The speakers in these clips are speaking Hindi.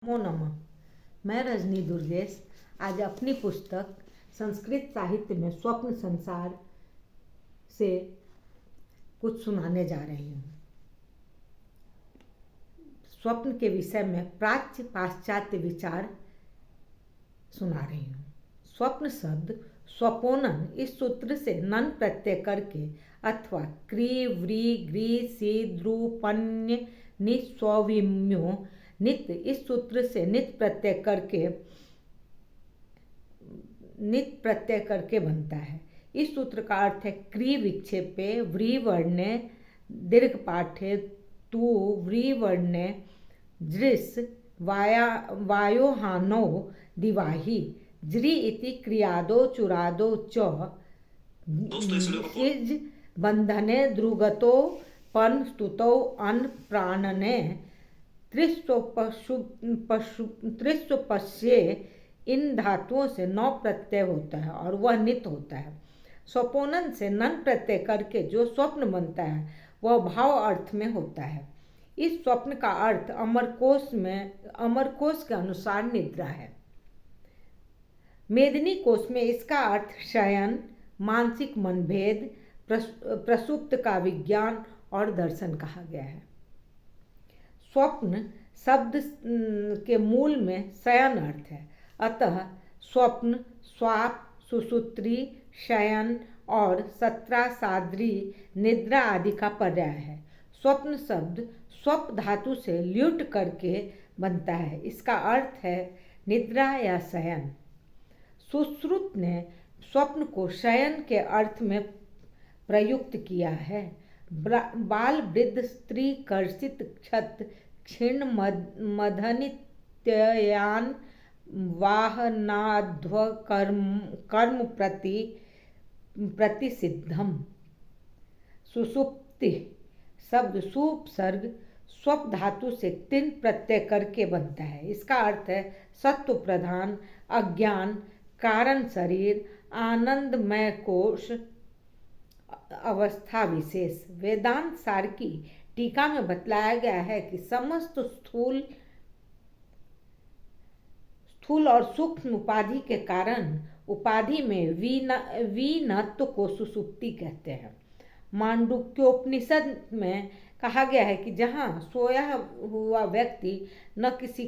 नमो नमः। मैं रजनी दुर्गेश आज अपनी पुस्तक संस्कृत साहित्य में स्वप्न संसार से कुछ सुनाने जा रही हूँ। स्वप्न के विषय में प्राच्य पाश्चात्य विचार सुना रही हूँ। स्वप्न शब्द स्वपोनन इस सूत्र से नन प्रत्यय करके अथवा क्री व्री ग्री सी द्रु पन्य निस्वविम्यो नित इस सूत्र से नित प्रत्यय करके बनता है। इस सूत्र का अर्थ है क्री विक्षेपे व्री वर्णे दीर्घ पाठे तु व्री वर्णे दृश वायोहानो दिवाही ज्री इति क्रियादो चुरादो च इज बंधने द्रुगतो पन स्तुतो अन प्राणने त्रिस्वपश्ये इन धातुओं से नौ प्रत्यय होता है और वह नित होता है। स्वपोनन से नन प्रत्यय करके जो स्वप्न बनता है वह भाव अर्थ में होता है। इस स्वप्न का अर्थ अमरकोश के अनुसार निद्रा है। मेदिनी कोश में इसका अर्थ शयन, मानसिक मनभेद, प्रसुप्त का विज्ञान और दर्शन कहा गया है। स्वप्न शब्द के मूल में शयन अर्थ है, अतः स्वप्न स्वाप, सुसूत्री, शयन और सत्रासाद्री निद्रा आदि का पर्याय है। स्वप्न शब्द स्वप धातु से ल्युट करके बनता है। इसका अर्थ है निद्रा या शयन। सुश्रुत ने स्वप्न को शयन के अर्थ में प्रयुक्त किया है। बाल वृद्ध स्त्री कर्षित क्षत क्षीण मदनित्यान वाहनाध्व कर्म प्रतिसिद्धम। सुषुप्ति शब्द सुपसर्ग स्वप धातु से तीन प्रत्यय करके बनता है। इसका अर्थ है सत्व प्रधान, अज्ञान, कारण शरीर, आनंदमय कोश, अवस्था विशेष। वेदांत सार की टीका में बतलाया गया है कि समस्त स्थूल और सूक्ष्म उपाधि के कारण उपाधि में वीनत्व को सुषुप्ति कहते हैं। मांडुक्योपनिषद में कहा गया है कि जहाँ सोया हुआ व्यक्ति न किसी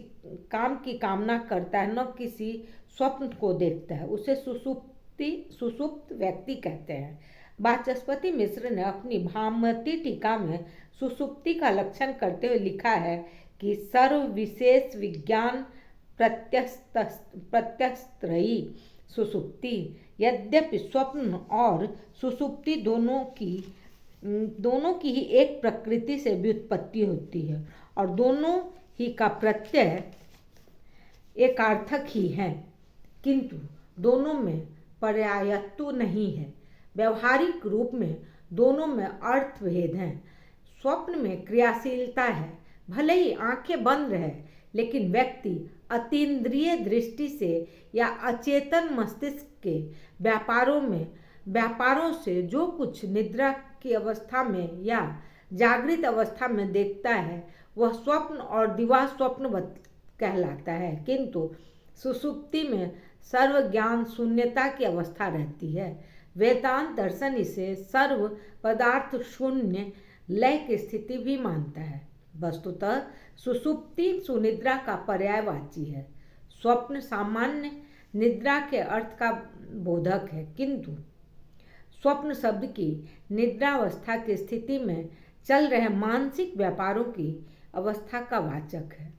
काम की कामना करता है न किसी स्वप्न को देखता है, उसे सुषुप्त व्यक्ति कहते हैं। वाचस्पति मिश्र ने अपनी भामती टीका में सुषुप्ति का लक्षण करते हुए लिखा है कि सर्व विशेष विज्ञान प्रत्यस्त्रयी सुषुप्ति। यद्यपि स्वप्न और सुषुप्ति दोनों की ही एक प्रकृति से व्युत्पत्ति होती है और दोनों ही का प्रत्यय एकार्थक ही है, किंतु दोनों में पर्यायत्व नहीं है। व्यवहारिक रूप में दोनों में अर्थ भेद हैं। स्वप्न में क्रियाशीलता है, भले ही आंखें बंद रहे, लेकिन व्यक्ति अतीन्द्रिय दृष्टि से या अचेतन मस्तिष्क के व्यापारों से जो कुछ निद्रा की अवस्था में या जागृत अवस्था में देखता है वह स्वप्न और दिवा स्वप्न कहलाता है, किंतु सुषुप्ति में सर्व ज्ञान शून्यता की अवस्था रहती है। वेदांत दर्शन इसे सर्व पदार्थ शून्य लय की स्थिति भी मानता है। वस्तुतः सुषुप्ति सुनिद्रा का पर्यायवाची है। स्वप्न सामान्य निद्रा के अर्थ का बोधक है, किंतु स्वप्न शब्द की निद्रावस्था की स्थिति में चल रहे मानसिक व्यापारों की अवस्था का वाचक है।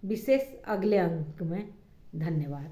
विशेष अगले अंक में। धन्यवाद।